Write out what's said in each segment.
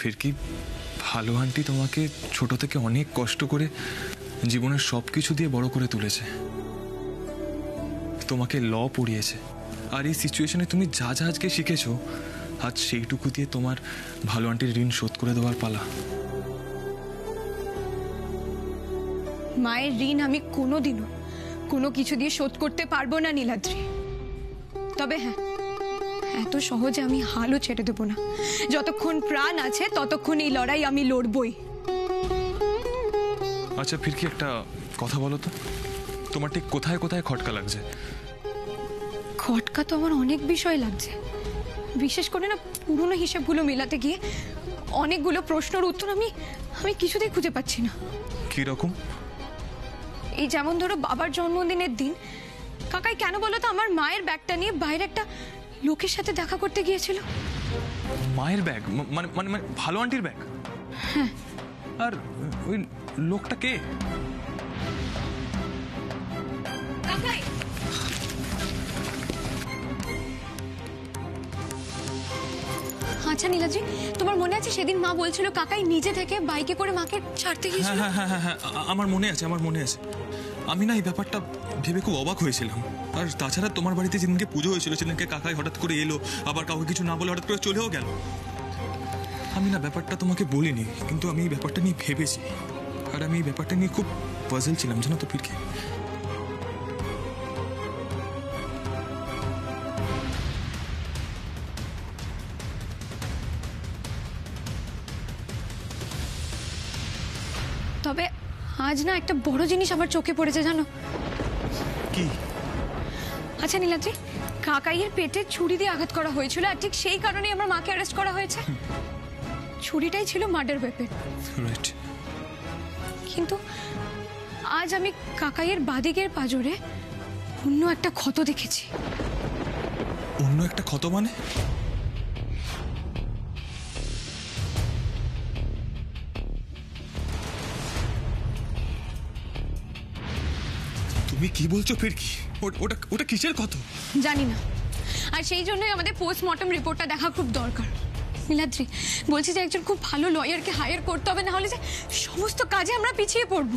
ফিরকি, ভালো আন্টি তোমাকে ছোট থেকে অনেক কষ্ট করে জীবনের সব কিছু দিয়ে বড় করে তুলেছে, তোমাকে ল পড়িয়েছে, আর এই সিচুয়েশনে তুমি যা যা আজকে শিখেছো, আজ সেইটুকু দিয়ে তোমার ভালো আন্টির ঋণ শোধ করে দেওয়ার পালা। মায়ের ঋণ আমি কোনোদিনও কোনো কিছু দিয়ে শোধ করতে পারবো না নীলাদ্রি। তবে হ্যাঁ, এত সহজে আমি হালও ছেড়ে দেবো না। যতক্ষণ প্রাণ আছে ততক্ষণ এই লড়াই আমি লড়বই। আচ্ছা ফিরকি, একটা কথা বলো তো, তোমার ঠিক কোথায় কোথায় খটকা লাগছে? খটকা তো আমার অনেক বিষয় লাগছে, বিশেষ করে না পুরনো হিসেবগুলো মেলাতে গিয়ে অনেকগুলো প্রশ্নের উত্তর আমি কিছুতেই খুঁজে পাচ্ছি না। কি রকম? এই যেমন ধরো, বাবার জন্মদিনের দিন কাকাই কেন বলো তো আমার মায়ের ব্যাগটা নিয়ে বাইরে একটা লোকের সাথে দেখা করতে গিয়েছিল। মায়ের ব্যাগ? মানে মানে মানে ভালো আন্টির ব্যাগ? হ্যাঁ। আর ওই লোকটা কে? কাকাই, আচ্ছা নীলাজি, তোমার মনে আছে সেদিন মা বলছিল কাকাই নিজে থেকে বাইকে করে মাকে ছাড়তে গিয়েছিল? হ্যাঁ হ্যাঁ হ্যাঁ হ্যাঁ, আমার মনে আছে, আমার মনে আছে। আমি না এই ব্যাপারটা ভেবে খুব অবাক হয়েছিলাম। আর তাছাড়া তোমার বাড়িতে যেদিনকে পুজো হয়েছিল সেদিনকে কাকাই হঠাৎ করে এলো, আবার কাউকে কিছু না বলে হঠাৎ করে চলেও গেল। আমি না ব্যাপারটা তোমাকে বলিনি, কিন্তু আমি এই ব্যাপারটা নিয়ে ভেবেছি, আর আমি এই ব্যাপারটা নিয়ে খুব পাজল ছিলাম, জানো তো ফিরকি। তবে আজ না একটা বড় জিনিস আমার চোখে পড়েছে, জানো কি? আচ্ছা নীলাদ্রি, কাকাইয়ের পেটে ছুরি দিয়ে আঘাত করা হয়েছিল, আর ঠিক সেই কারণেই আমার মাকে অ্যারেস্ট করা হয়েছে। ছুরিটাই ছিল মার্ডার ওয়েপন। রাইট। কিন্তু আজ আমি কাকাইয়ের বাদিকের পাঁজরে অন্য একটা ক্ষত দেখেছি। অন্য একটা ক্ষত মানে? তুমি কি বলছো ফিরকি? ওটা ওটা কিসের ক্ষত? জানি না, আর সেই জন্যই আমাদের পোস্টমর্টম রিপোর্টটা দেখা খুব দরকার। নীলাদ্রি, বলছি যে একজন খুব ভালো লয়ারকে হায়ার করতে হবে, না হলে যে সমস্ত কাজে আমরা পিছিয়ে পড়ব।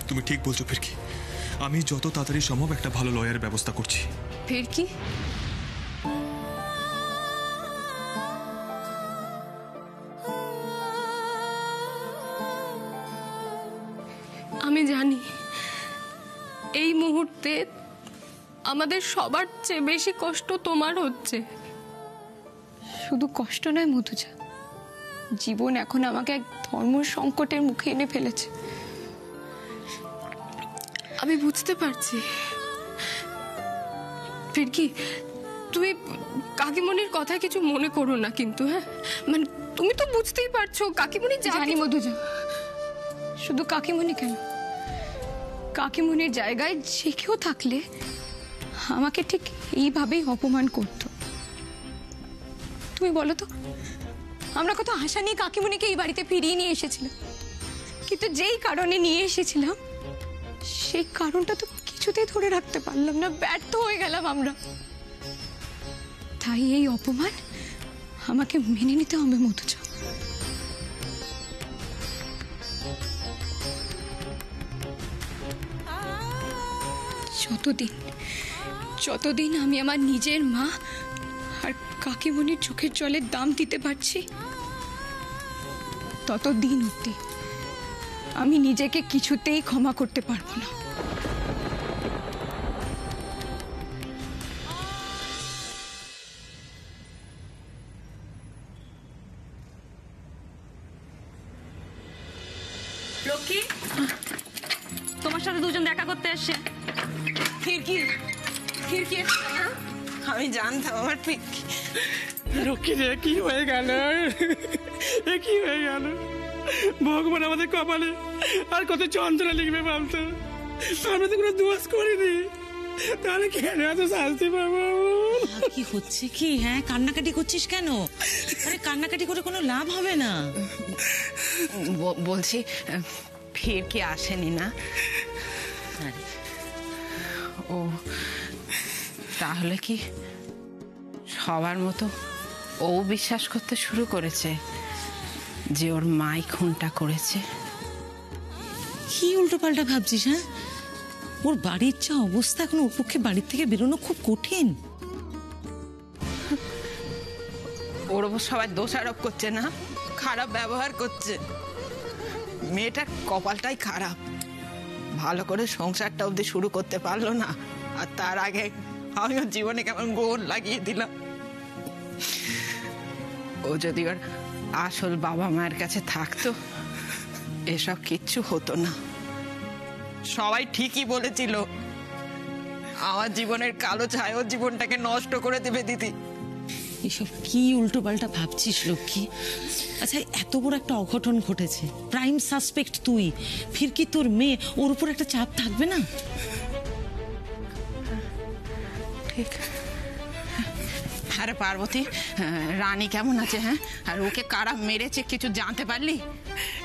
তুমি ঠিক বলছো ফিরকি, আমি যত তাড়াতাড়ি সম্ভব একটা ভালো লয়ারের ব্যবস্থা করছি। ফিরকি, আমি জানি এই মুহূর্তে আমাদের সবার চেয়ে বেশি কষ্ট তোমার হচ্ছে। শুধু কষ্ট নয় মধুজা, জীবন এখন আমাকে এক ধর্ম সংকটের মুখে এনে ফেলেছে। আমি বুঝতে পারছি। ফিরকি, তুমি কাকিমণির কথা কিছু মনে করো না কিন্তু। হ্যাঁ, মানে তুমি তো বুঝতেই পারছো কাকিমণি। জানি মধুজা, শুধু কাকিমণি কেন, কাকিমণির জায়গায় যে কেউ থাকলে আমাকে ঠিক এইভাবেই অপমান করত। তুমি বলো তো, আমরা কত আশা নিয়ে কাকিমণিকে এই বাড়িতে ফিরিয়ে নিয়ে এসেছিলাম, কিন্তু যেই কারণে নিয়ে এসেছিলাম সেই কারণটা তো কিছুতেই ধরে রাখতে পারলাম না, ব্যর্থ হয়ে গেলাম আমরা। তাই এই অপমান আমাকে মেনে নিতে হবে মধুজা। যতদিন আমি আমার নিজের মা আর কাকিমণির চোখের জলের দাম দিতে পারছি, ততদিন অবধি আমি নিজেকে কিছুতেই ক্ষমা করতে পারবো না। লক্ষ্মী, তোমার সাথে দুজন দেখা করতে এসছে। ফিরকি, ফিরকি, আমি জানতাম আমার ফিরকি। লক্ষ্মী রে, কি হয়ে গেল? কি হয়ে গেল? ভগবান আমাদের কপালে আর কত যন্ত্রণা লিখবে বলতো? আমরা তো কোনো দোষ করিনি, তাহলে কেন এত শাস্তি পাবো? কি হচ্ছে কি? হ্যাঁ, কান্নাকাটি করছিস কেন? আরে কান্নাকাটি করে কোনো লাভ হবে না। বলছি ফিরকি আসেনি না? ও তাহলে কি সবার মতো ও বিশ্বাস করতে শুরু করেছে যে ওর মাই খুনটা করেছে। কি উল্টো পাল্টা ভাবছিস? হ্যাঁ, ওর বাড়ির যা অবস্থা, এখন ওর পক্ষে বাড়ির থেকে বেরোনো খুব কঠিন। ওর ওপর সবাই দোষারোপ করছে না, খারাপ ব্যবহার করছে। মেয়েটার কপালটাই খারাপ, ভালো করে সংসারটা অবধি শুরু করতে পারলো না, আর তার আগে আমি ওর জীবনে কেমন গোল লাগিয়ে দিলাম। ও যদি ওর আসল বাবা মায়ের কাছে থাকতো, এসব কিচ্ছু হতো না। সবাই ঠিকই বলেছিল আমার জীবনের কালো ছায়া ওর জীবনটাকে নষ্ট করে দেবে দিদি। এসব কি উল্টো পাল্টা ভাবছিস লক্ষ্মী? আচ্ছা, এত বড় একটা অঘটন ঘটেছে, প্রাইম সাসপেক্ট তুই, ফির কি তোর মেয়ে, ওর উপর একটা চাপ থাকবে না? ঠিক। আরে পার্বতী, রানী কেমন আছে? হ্যাঁ, আর ওকে কারা মেরেছে কিছু জানতে পারলি?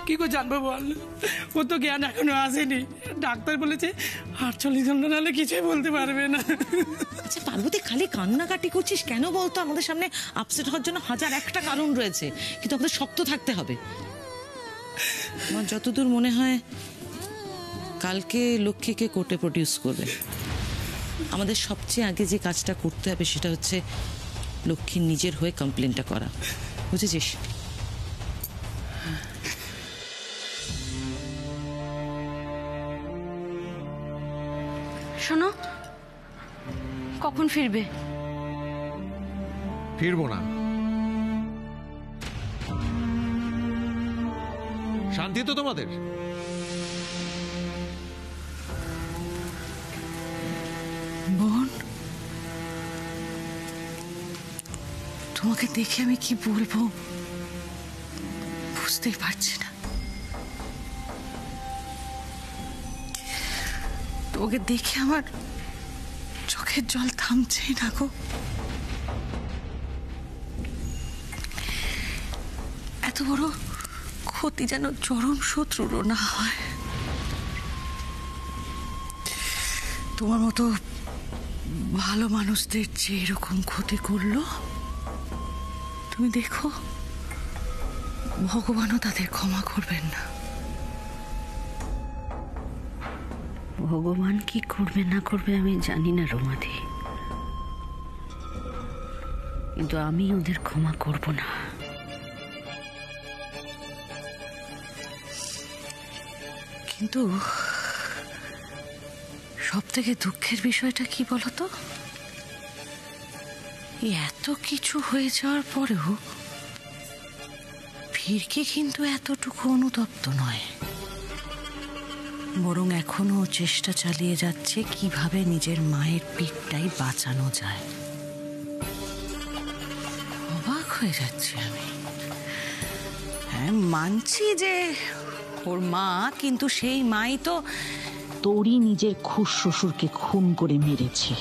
কি করে জানবো বল, ও তো জ্ঞান এখনো আসেনি। ডাক্তার বলেছে 48 ঘন্টা নাহলে কিছুই বলতে পারবে না। আচ্ছা পার্বতী, খালি কান্নাকাটি করছিস কেন বলতো? আমাদের সামনে আপসেট হওয়ার জন্য 1001টা কারণ রয়েছে, কিন্তু আমাদের শক্ত থাকতে হবে। আমার যতদূর মনে হয় কালকে লক্ষ্মীকে কোর্টে প্রডিউস করবে। আমাদের সবচেয়ে আগে যে কাজটা করতে হবে সেটা হচ্ছে লক্ষ্মীর নিজের হয়ে কমপ্লেনটা করা, বুঝেছিস? শোনো, কখন ফিরবে? ফিরবো না। শান্তি তো তোমাদের? বোন, তোমাকে দেখে আমি কি বলবো বুঝতেই পারছি না। তোমাকে দেখে আমার চোখের জল থামছেই না গো। এত বড় ক্ষতি যেন চরম শত্রুরও না হয়। তোমার মতো ভালো মানুষদের যে এরকম ক্ষতি করলো, তুমি দেখো ভগবানও তাদের ক্ষমা করবেন না। ভগবান কি করবে না করবে আমি জানি না রমাদি, কিন্তু আমি ওদের ক্ষমা করব না। কিন্তু সব থেকে দুঃখের বিষয়টা কি বলতো, এত কিছু হয়ে যাওয়ার পরেও ফিরকি কিন্তু এতটুকু অনুতপ্ত নয়, বরং এখনো চেষ্টা চালিয়ে যাচ্ছে কিভাবে নিজের মায়ের পিঠটাই বাঁচানো যায়। অবাক হয়ে যাচ্ছি আমি। হ্যাঁ, মানছি যে ওর মা, কিন্তু সেই মাই তো তোরই নিজের খুশ শ্বশুরকে খুন করে মেরেছে।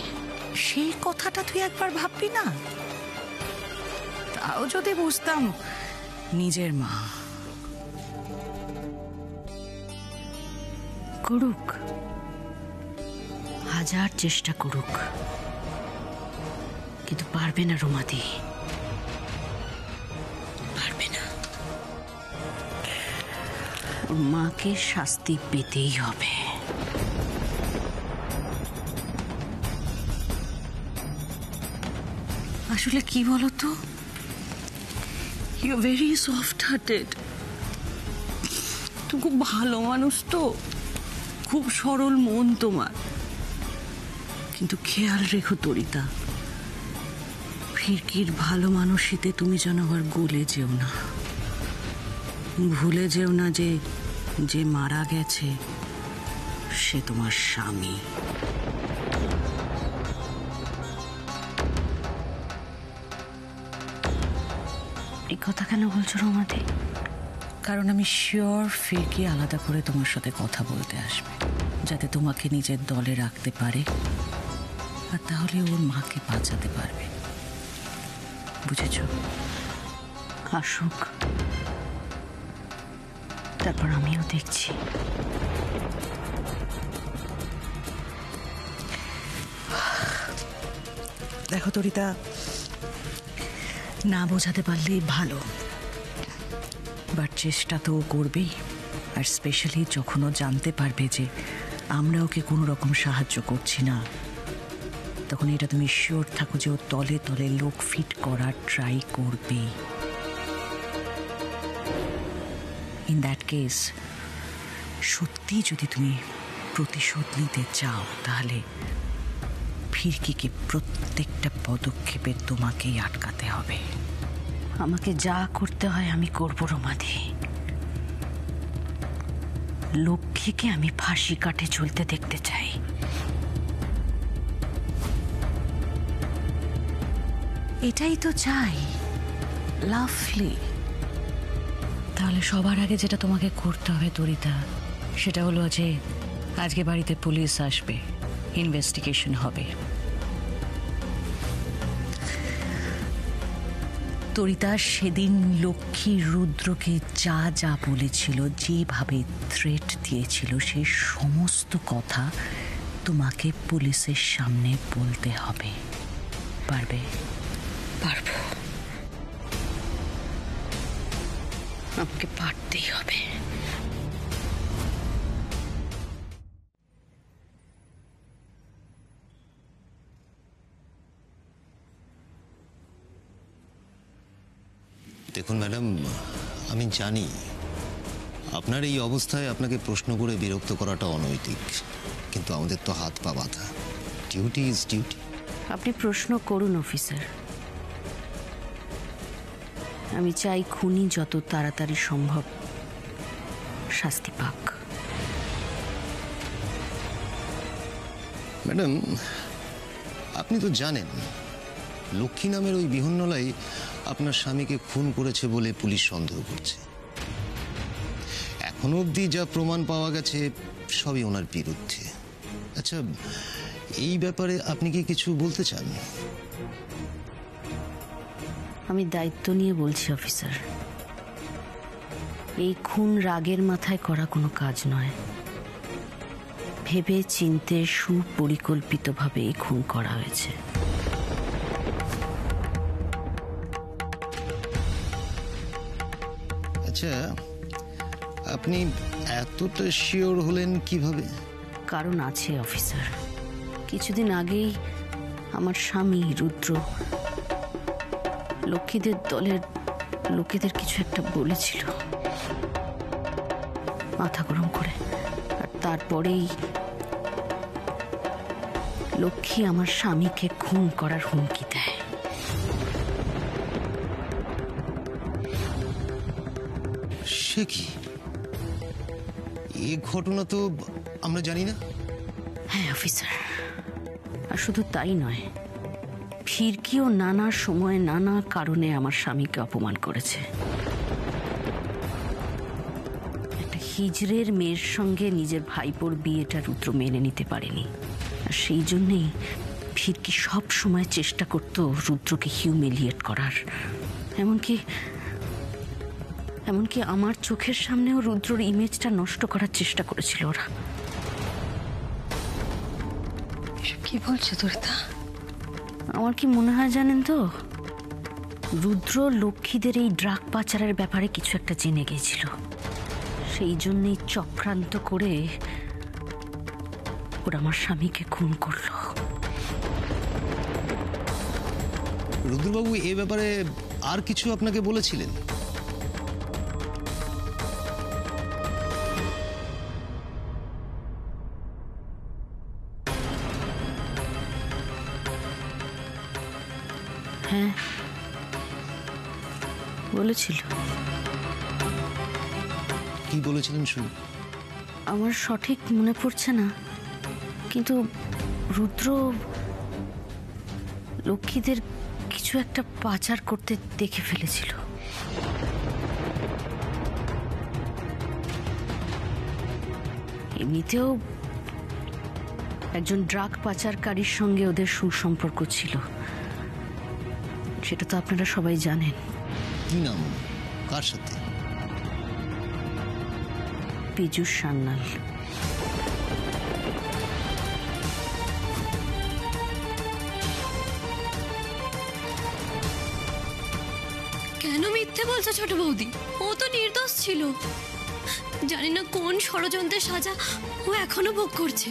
সেই কথাটা তুই একবার ভাববি না? তাও যদি বুঝতাম নিজের মা। করুক, হাজার চেষ্টা করুক, কিন্তু পারবে না রমাদি, পারবে না। ওর মাকে শাস্তি পেতেই হবে। আসলে কি বলতো, ইউ ভেরি সফট হার্টেড। তুমি খুব ভালো মানুষ তো, খুব সরল মন তোমার, কিন্তু খেয়াল রেখো তরিতা, ফিরকির ভালো মানুষিতে তুমি যেন আবার গলে যেও না। ভুলে যেও না যে যে মারা গেছে সে তোমার স্বামী। এই কথা কেন বলছো রমাদি? কারণ আমি শিওর ফিরকি আলাদা করে তোমার সাথে কথা বলতে আসবে, যাতে তোমাকে নিজের দলে রাখতে পারে, আর তাহলে ওর মাকে বাঁচাতে পারবে। বুঝেছ? আসুক, তারপর আমিও দেখছি। দেখো তরিতা, না বোঝাতে পারলেই ভালো, বাট চেষ্টা তো ও করবেই। আর স্পেশালি যখন ও জানতে পারবে যে আমরা ওকে কোনো রকম সাহায্য করছি না, তখন এটা তুমি শিওর থাকো যে ও তলে তলে লোক ফিট করার ট্রাই করবে। ইন দ্যাট কেস সত্যি যদি তুমি প্রতিশোধ নিতে চাও, তাহলে ফিরকিকে প্রত্যেকটা পদক্ষেপে তোমাকেই আটকাতে হবে। আমাকে যা করতে হয় আমি করবো রমাদি। লক্ষ্মীকে আমি ফাঁসি কাটে চলতে দেখতে চাই। এটাই তো চাই। লাভলি। তাহলে সবার আগে যেটা তোমাকে করতে হবে তরিতা, সেটা হলো যে আজকে বাড়িতে পুলিশ আসবে, ইনভেস্টিগেশন হবে। তরিতা সেদিন লক্ষ্মী রুদ্রকে যা যা বলেছিল, যেভাবে থ্রেট দিয়েছিল, সেই সমস্ত কথা তোমাকে পুলিশের সামনে বলতে হবে। পারবে? পারবো। আমাকে পারতেই হবে। দেখুন ম্যাডাম, আমি জানি আপনার এই অবস্থায় আপনাকে প্রশ্ন করে বিরক্ত করাটা অনৈতিক, কিন্তু আমাদের তো হাত পা বাঁধা। Duty is duty. আপনি প্রশ্ন করুন অফিসার। আমি চাই খুনি যত তাড়াতাড়ি সম্ভব শাস্তি পাক। ম্যাডাম, আপনি তো জানেন লক্ষ্মী নামের ওই বিহন্নলাই আপনার স্বামীকে খুন করেছে বলে পুলিশ সন্দেহ করছে। এখনো অবধি যা প্রমাণ পাওয়া গেছে সবই ওনার বিরুদ্ধে। আচ্ছা, এই ব্যাপারে আপনি কি কিছু বলতে চান? আমি দায়িত্ব নিয়ে বলছি অফিসার, এই খুন রাগের মাথায় করা কোনো কাজ নয়। ভেবে চিন্তে সুপরিকল্পিতভাবে এই খুন করা হয়েছে। আচ্ছা, আপনি এতটা শিওর হলেন কিভাবে? কারণ আছে অফিসার। কিছুদিন আগেই আমার স্বামী রুদ্র লক্ষ্মীদের দলের লোকেদের কিছু একটা বলেছিল মাথা গরম করে, আর তারপরেই লক্ষ্মী আমার স্বামীকে খুন করার হুমকি দেয়। সে কি? এই ঘটনা তো আমরা জানি না। হ্যাঁ অফিসার, আর শুধু তাই নয়, ফিরকিও নানা সময়ে নানা কারণে আমার স্বামীকে অপমান করেছে। একটা হিজড়ের মেয়ের সঙ্গে নিজের ভাইপোর বিয়েটা রুদ্র মেনে নিতে পারেনি, আর সেই জন্যেই ফিরকি সব সময় চেষ্টা করত রুদ্রকে হিউমিলিয়েট করার। এমনকি আমার চোখের সামনেও রুদ্রর ইমেজটা নষ্ট করার চেষ্টা করেছিল ওরা। কি বলছো তরিতা? আমার কি মনে হয় জানেন তো, রুদ্র লক্ষ্মীদের এই ড্রাগ পাচারের ব্যাপারে কিছু একটা জেনে গিয়েছিল। সেই জন্যই চক্রান্ত করে ওরা আমার স্বামীকে খুন করলো। রুদ্রবাবু এ ব্যাপারে আর কিছু আপনাকে বলেছিলেন? হ্যাঁ বলেছিল। কি বলেছিলেন শুনুন। আমার সঠিক মনে পড়ছে না, কিন্তু রুদ্র লক্ষ্মীদের কিছু একটা পাচার করতে দেখে ফেলেছিল। এমনিতেও একজন ড্রাগ পাচারকারীর সঙ্গে ওদের সুসম্পর্ক ছিল, সেটা তো আপনারা সবাই জানেন। কি নাম? কার সাথে? পীযূষ সান্যাল। কেন মিথ্যে বলছো ছোট বৌদি? ও তো নির্দোষ ছিল। জানি না কোন ষড়যন্ত্রের সাজা ও এখনো ভোগ করছে।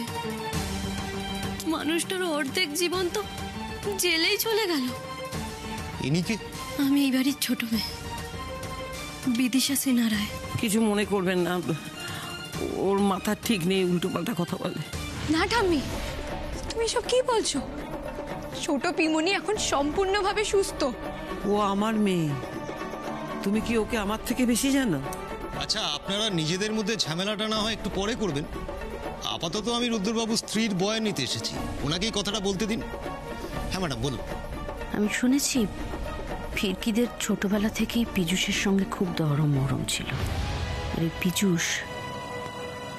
মানুষটার অর্ধেক জীবন তো জেলেই চলে গেল। ইনিকে আমি এই বাড়ির ছোট মেয়ে, বিদিশা সিনহা রায়। কিছু মনে করবেন না, ওর মাথা ঠিক নেই, উল্টো পাল্টা কথা বলে। না ঠাম্মি, তুমি এসব কি বলছো? ছোট পিমনি এখন সম্পূর্ণভাবে সুস্থ। ও আমার মেয়ে, তুমি কি ওকে আমার থেকে বেশি জানো? আচ্ছা, আপনারা নিজেদের মধ্যে ঝামেলাটা না হয় একটু পরে করবেন। আপাতত আমি রুদ্রবাবু স্ত্রীর বয়ান নিতে এসেছি, ওনাকেই কথাটা বলতে দিন। হ্যাঁ ম্যাডাম, বলুন। আমি শুনেছি ফিরকিদের ছোটবেলা থেকেই পীযূষের সঙ্গে খুব দরম মরম ছিল। আর এই পীযূষ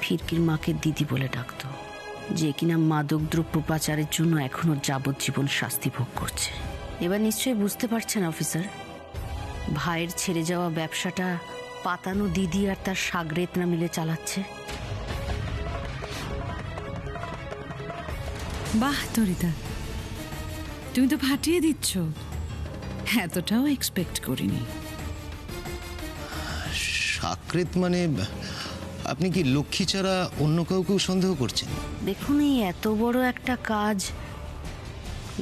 ফিরকির মাকে দিদি বলে ডাকতো, যে কিনা মাদক দ্রব্য পাচারের জন্য এখনো যাবজ্জীবন শাস্তি ভোগ করছে। এবার নিশ্চয়ই বুঝতে পারছেন অফিসার, ভাইয়ের ছেড়ে যাওয়া ব্যবসাটা পাতানো দিদি আর তার সাগরেতনা মিলে চালাচ্ছে। বাহ তরিতা, তুমি তো ফাটিয়ে দিচ্ছ। এতটাও এক্সপেক্ট করিনি। সাকরেত মানে আপনি কি লক্ষ্মী ছাড়া অন্য কাউকেও সন্দেহ করছেন? দেখুন, এই এত বড় একটা কাজ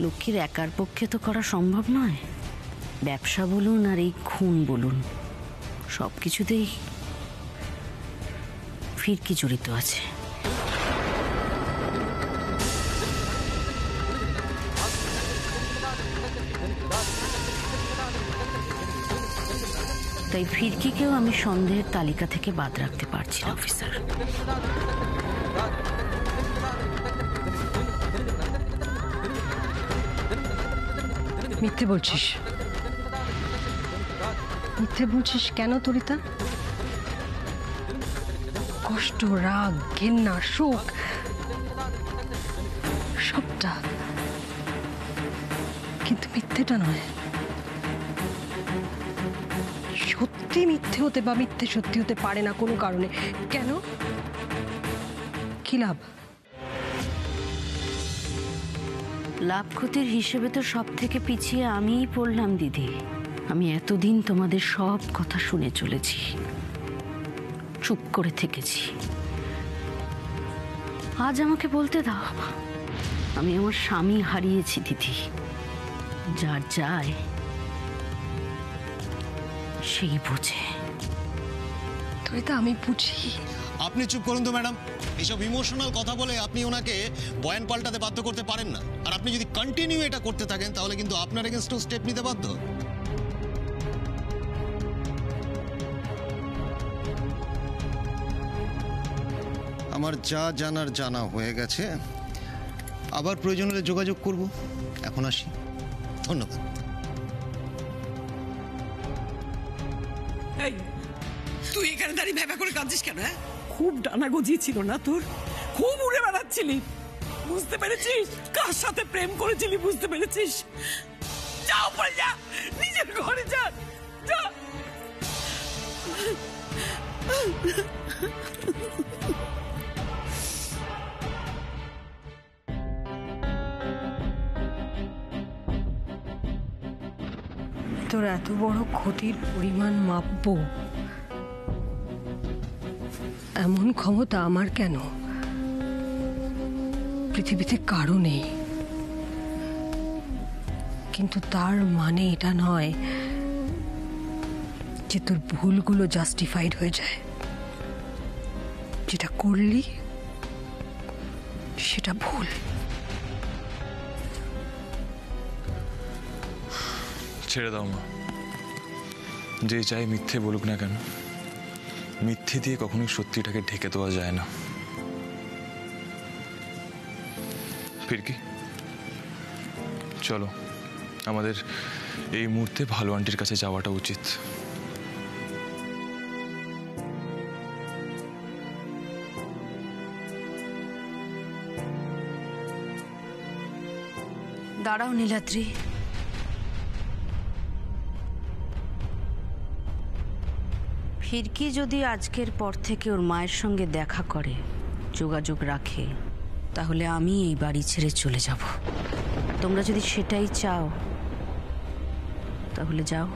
লক্ষ্মীর একার পক্ষে তো করা সম্ভব নয়। ব্যবসা বলুন আর এই খুন বলুন, সব কিছুতেই ফিরকি জড়িত আছে। তাই ফিরকিকেও আমি সন্দেহের তালিকা থেকে বাদ রাখতে পারছি না অফিসার। মিথ্যে বলছিস? মিথ্যে বলছিস কেন তরিতা? কষ্ট, রাগ, ঘেন্না, শোক সবটা, কিন্তু মিথ্যেটা নয়। সত্যি মিথ্যে হতে বা মিথ্যে সত্যি হতে পারে না কোনো কারণে। কেন? কি লাভ? লাভ ক্ষতির হিসেবে তো সব থেকে পিছিয়ে আমিই পড়লাম দিদি। আমি এতদিন তোমাদের সব কথা শুনে চলেছি, চুপ করে থেকেছি। আজ আমাকে বলতে দাও, আমি আমার স্বামী হারিয়েছি দিদি। যার যায় সেই বোঝে। তরিতা, আমি বুঝি। আপনি চুপ করুন তো ম্যাডাম। এইসব ইমোশনাল কথা বলে আপনি ওনাকে বয়ান পাল্টাতে বাধ্য করতে পারেন না। আর আপনি যদি কন্টিনিউ এটা করতে থাকেন তাহলে কিন্তু আপনার এগেইনস্টেও স্টেপ নিতে বাধ্য। আমার যা জানার জানা হয়ে গেছে, আবার প্রয়োজন হলে যোগাযোগ করব। এখন আসি, ধন্যবাদ। তুই এখানে দাঁড়িয়ে ভেবা করে কাঁদছিস কেন? খুব ডানা গজিয়েছিল না তোর? খুব উড়ে বেড়াচ্ছিলি, বুঝতে পেরেছিস? কার সাথে প্রেম করেছিলি বুঝতে পেরেছিস? যাও, পড়ে যা, নিজের ঘরে যা, যা। তোর এত বড় ক্ষতির পরিমাণ মাপবো এমন ক্ষমতা আমার কেন? পৃথিবীতে কারো নেই। কিন্তু তার মানে এটা নয় যে তোর ভুলগুলো জাস্টিফাইড হয়ে যায়। যেটা করলি সেটা ভুল। ছেড়ে দাও মা, যে চাই মিথ্যে বলুক না কেন, মিথ্যে দিয়ে কখনোই সত্যিটাকে ঢেকে দেওয়া যায় না। ফিরকি, চলো, আমাদের এই মুহূর্তে ভালো আন্টির কাছে যাওয়াটা উচিত। দাঁড়াও নীলাদ্রি, ফিরকি যদি আজকের পর থেকে ওর মায়ের সঙ্গে দেখা করে, যোগাযোগ রাখে, তাহলে আমি এই বাড়ি ছেড়ে চলে যাব। তোমরা যদি সেটাই চাও তাহলে যাও,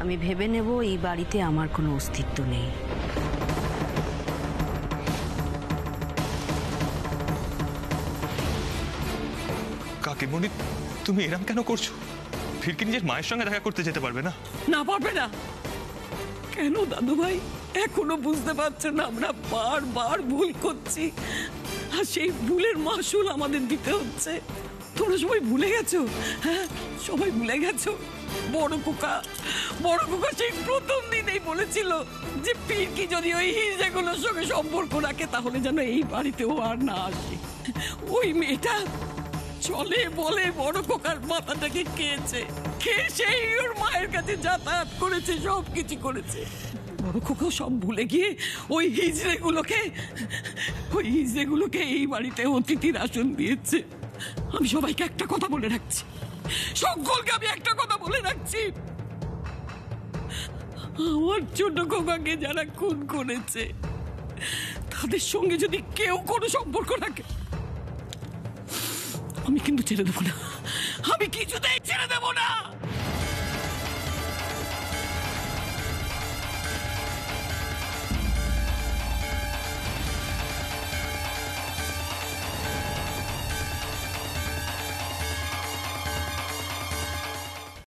আমি ভেবে নেব এই বাড়িতে আমার কোনো অস্তিত্ব নেই। কাকিমণি, তুমি এরম কেন করছো? ফিরকি নিজের মায়ের সঙ্গে দেখা করতে যেতে পারবে না? না পারবে না কেন দাদু ভাই? এখনো বুঝতে পারছো না আমরা বারবার ভুল করছি, আর সেই ভুলের মাসুল আমাদের দিতে হচ্ছে। তোমরা সবাই ভুলে গেছো? হ্যাঁ, সবাই ভুলে গেছো? বড় খোকা সেই প্রথম দিনেই বলেছিল যে ফিরকি যদি ওই হিজড়াগুলোর সঙ্গে সম্পর্ক রাখে তাহলে যেন এই বাড়িতেও আর না আসে। ওই মেয়েটা চলে বলে বড় খোকার মাথাটাকে খেয়েছে, খেয়ে সেই ওর মায়ের কাছে যাতায়াত করেছে, সব কিছু করেছে। বড় খোকা সব ভুলে গিয়ে ওই হিজড়েগুলোকে এই বাড়িতে অতিথির আসন দিয়েছে। আমি সবাইকে একটা কথা বলে রাখছি, সকলকে আমি একটা কথা বলে রাখছি, আমার ছোট খোকাকে যারা খুন করেছে তাদের সঙ্গে যদি কেউ কোনো সম্পর্ক রাখে আমি কিন্তু ছেড়ে দেবো না, আমি কিছুতেই ছেড়ে দেবো না।